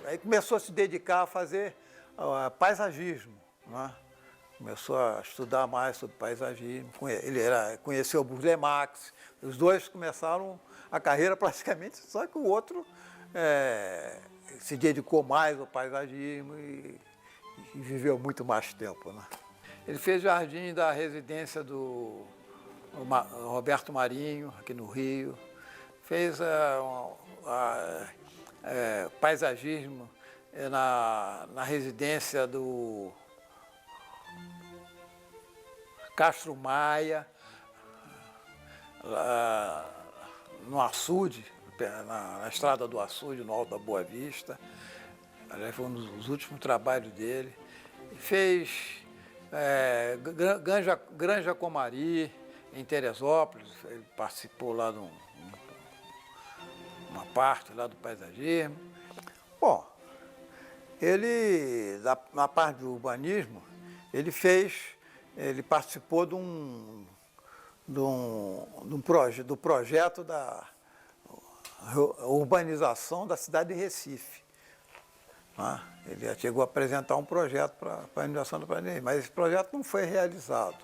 Aí começou a se dedicar a fazer paisagismo, né? Começou a estudar mais sobre paisagismo. Conheceu o Burle Marx. Os dois começaram a carreira praticamente, só que o outro se dedicou mais ao paisagismo e viveu muito mais tempo, né? Ele fez jardim da residência do Roberto Marinho, aqui no Rio. Fez paisagismo na residência do Castro Maia, no açude, na estrada do açude, no Alto da Boa Vista. Aliás, foi um dos últimos trabalhos dele. Fez Granja Comari, em Teresópolis. Ele participou lá de uma parte lá do paisagismo. Bom, ele, na parte do urbanismo, ele participou do projeto da urbanização da cidade de Recife. Ele chegou a apresentar um projeto para a urbanização do Planejamento, mas esse projeto não foi realizado.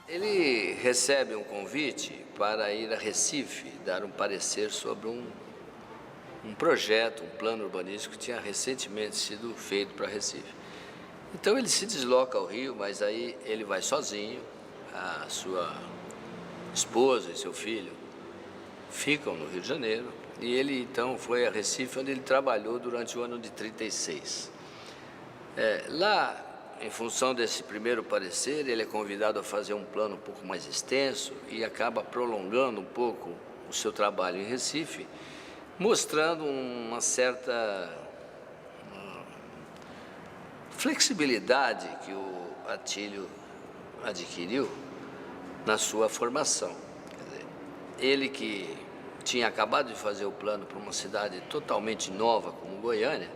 Ele recebe um convite para ir a Recife, dar um parecer sobre um projeto, um plano urbanístico que tinha recentemente sido feito para Recife. Então ele se desloca ao Rio, mas aí ele vai sozinho, a sua esposa e seu filho ficam no Rio de Janeiro, e ele então foi a Recife, onde ele trabalhou durante o ano de 36. Lá, em função desse primeiro parecer, ele é convidado a fazer um plano um pouco mais extenso e acaba prolongando um pouco o seu trabalho em Recife, mostrando uma certa flexibilidade que o Atílio adquiriu na sua formação. Quer dizer, ele que tinha acabado de fazer o plano para uma cidade totalmente nova como Goiânia,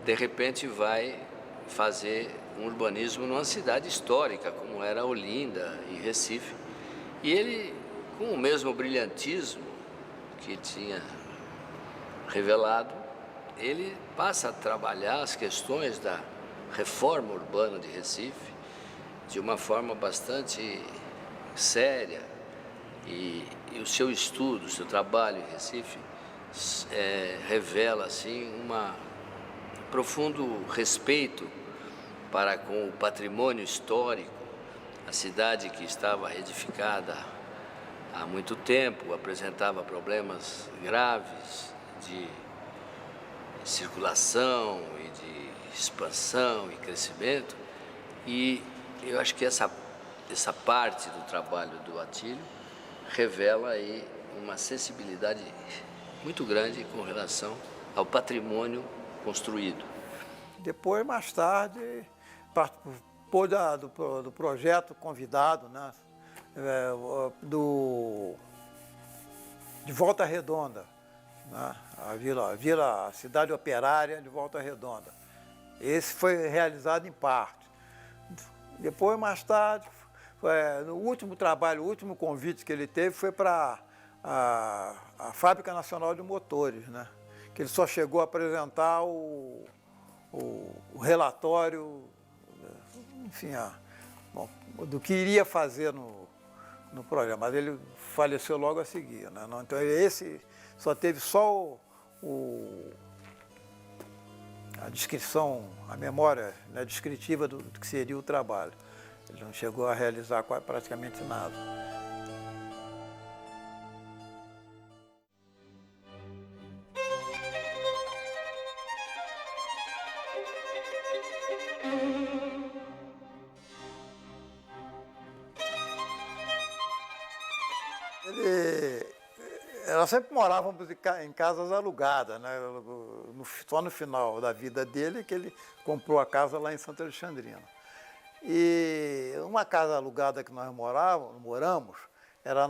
de repente vai fazer um urbanismo numa cidade histórica como era Olinda e Recife. E ele, com o mesmo brilhantismo que tinha revelado, ele passa a trabalhar as questões da reforma urbana de Recife de uma forma bastante séria, e o seu estudo, o seu trabalho em Recife revela assim um profundo respeito para com o patrimônio histórico. A cidade, que estava edificada há muito tempo, apresentava problemas graves de circulação e de expansão e crescimento, e eu acho que essa parte do trabalho do Atílio revela aí uma sensibilidade muito grande com relação ao patrimônio construído. Depois, mais tarde, participou do projeto convidado, né, de Volta Redonda, né, a cidade operária de Volta Redonda. Esse foi realizado em parte. Depois, mais tarde, no último trabalho, o último convite que ele teve foi para a Fábrica Nacional de Motores, né? Que ele só chegou a apresentar o relatório, enfim, do que iria fazer no programa, mas ele faleceu logo a seguir, né? Então esse só teve só a descrição, a memória, né, descritiva do que seria o trabalho. Ele não chegou a realizar praticamente nada. Nós sempre morávamos em casas alugadas, né? Só no final da vida dele que ele comprou a casa lá em Santa Alexandrina. E uma casa alugada que nós moramos, era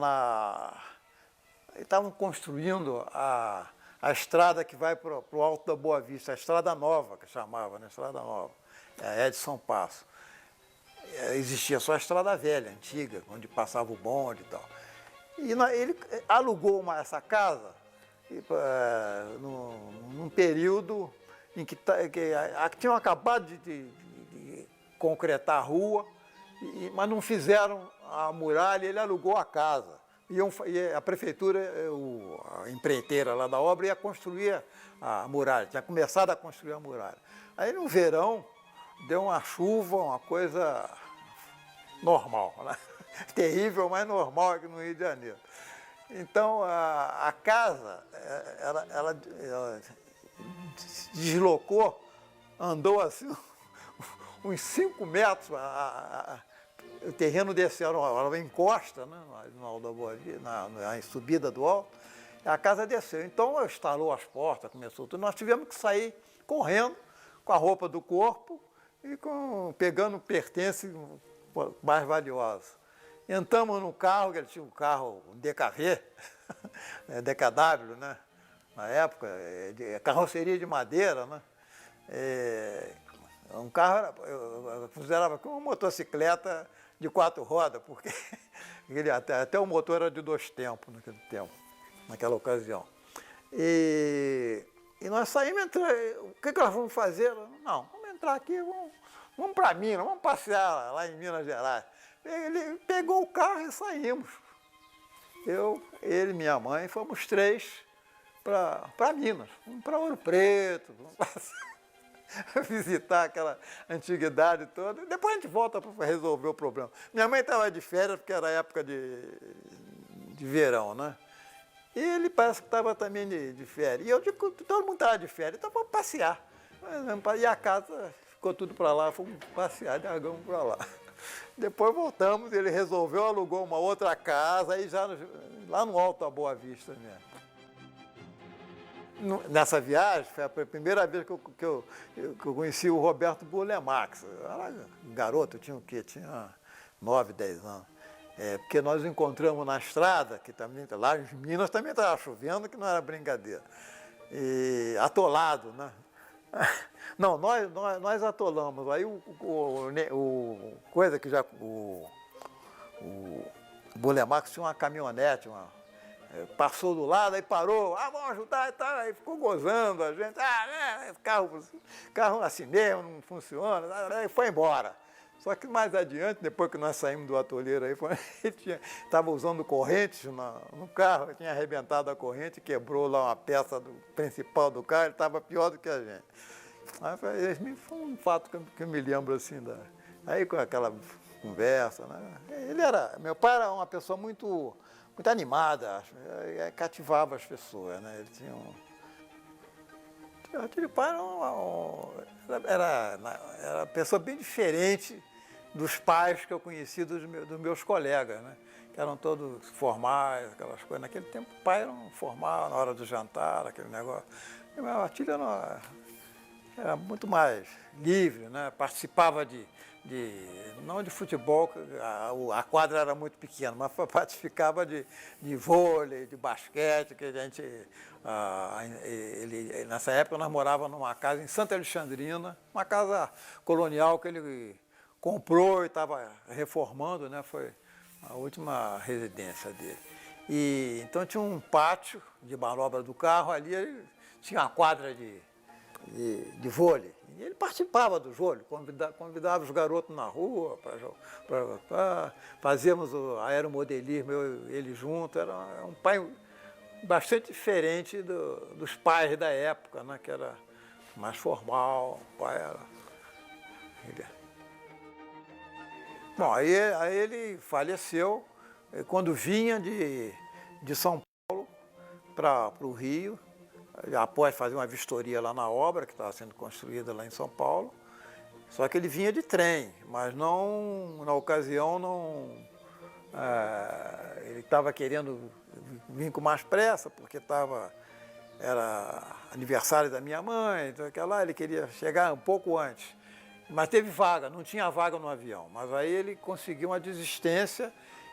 estavam construindo a estrada que vai para o Alto da Boa Vista, a Estrada Nova, que chamava, né? Estrada Nova, Edson Passo. Existia só a Estrada Velha, antiga, onde passava o bonde e tal. E ele alugou essa casa num período em que tinham acabado de concretar a rua, mas não fizeram a muralha, ele alugou a casa. E a prefeitura, a empreiteira lá da obra, ia construir a muralha, tinha começado a construir a muralha. Aí no verão, deu uma chuva, uma coisa normal, né? Terrível, mas normal aqui no Rio de Janeiro. Então, a casa, ela se deslocou, andou assim, uns 5 metros, o terreno desceu, ela encosta, né, no Alto da Boa Vista, na subida do alto, e a casa desceu. Então, instalou as portas, começou tudo. Nós tivemos que sair correndo, com a roupa do corpo e pegando pertences mais valiosos. Entramos no carro, que ele tinha um carro, um DKV, DKW, né? Na época, carroceria de madeira, né? Um carro eu considerava como uma motocicleta de 4 rodas, porque até o motor era de 2 tempos naquele tempo, naquela ocasião. E nós saímos, o que nós vamos fazer? Não, vamos entrar aqui, vamos para Minas, vamos passear lá em Minas Gerais. Ele pegou o carro e saímos. Ele e minha mãe, fomos 3 para Minas, vamos para Ouro Preto, vamos visitar aquela antiguidade toda. Depois a gente volta para resolver o problema. Minha mãe estava de férias, porque era época de verão, né? E ele parece que estava também de férias. E eu digo que todo mundo estava de férias, então vamos passear. E a casa ficou tudo para lá, fomos passear, largamos para lá. Depois voltamos, ele resolveu, alugou uma outra casa, aí já lá no Alto da Boa Vista mesmo. Nessa viagem, foi a primeira vez que eu conheci o Roberto Burlemax. Eu era garoto, eu tinha o quê? Tinha 9, 10 anos. Porque nós o encontramos na estrada, que também, lá em Minas também estava chovendo, que não era brincadeira. E atolado, né? Não, nós atolamos. Aí coisa que já o Burlemax tinha uma caminhonete, passou do lado, aí parou, vamos ajudar e tal, aí ficou gozando a gente, carro assim mesmo, não funciona, aí foi embora. Só que mais adiante, depois que nós saímos do atolheiro aí, ele estava usando correntes no carro, tinha arrebentado a corrente, quebrou lá uma peça principal do carro, ele estava pior do que a gente. Aí foi um fato que eu me lembro assim, aí com aquela conversa, né? Meu pai era uma pessoa muito animada, cativava as pessoas, né? Ele tinha Aquele pai era uma pessoa bem diferente dos pais que eu conheci dos meus colegas, né? Que eram todos formais, aquelas coisas. Naquele tempo o pai era um formal, na hora do jantar, aquele negócio. E meu Atílio era muito mais livre, né? Participava não de futebol, a quadra era muito pequena, mas participava de vôlei, de basquete, que a gente, nessa época nós morávamos numa casa em Santa Alexandrina, uma casa colonial que ele comprou e estava reformando, né? Foi a última residência dele. E então tinha um pátio de manobra do carro ali, tinha uma quadra de vôlei. E ele participava do vôlei, convidava os garotos na rua para fazermos o aeromodelismo, eu e ele junto. Era um pai bastante diferente dos pais da época, né? Que era mais formal. O pai era... Bom, aí ele faleceu quando vinha de São Paulo para o Rio, após fazer uma vistoria lá na obra que estava sendo construída lá em São Paulo. Só que ele vinha de trem, mas na ocasião ele estava querendo vir com mais pressa, porque era aniversário da minha mãe, então ele queria chegar um pouco antes. Mas teve vaga, não tinha vaga no avião. Mas aí ele conseguiu uma desistência,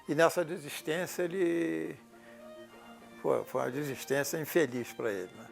e nessa desistência foi uma desistência infeliz para ele, né?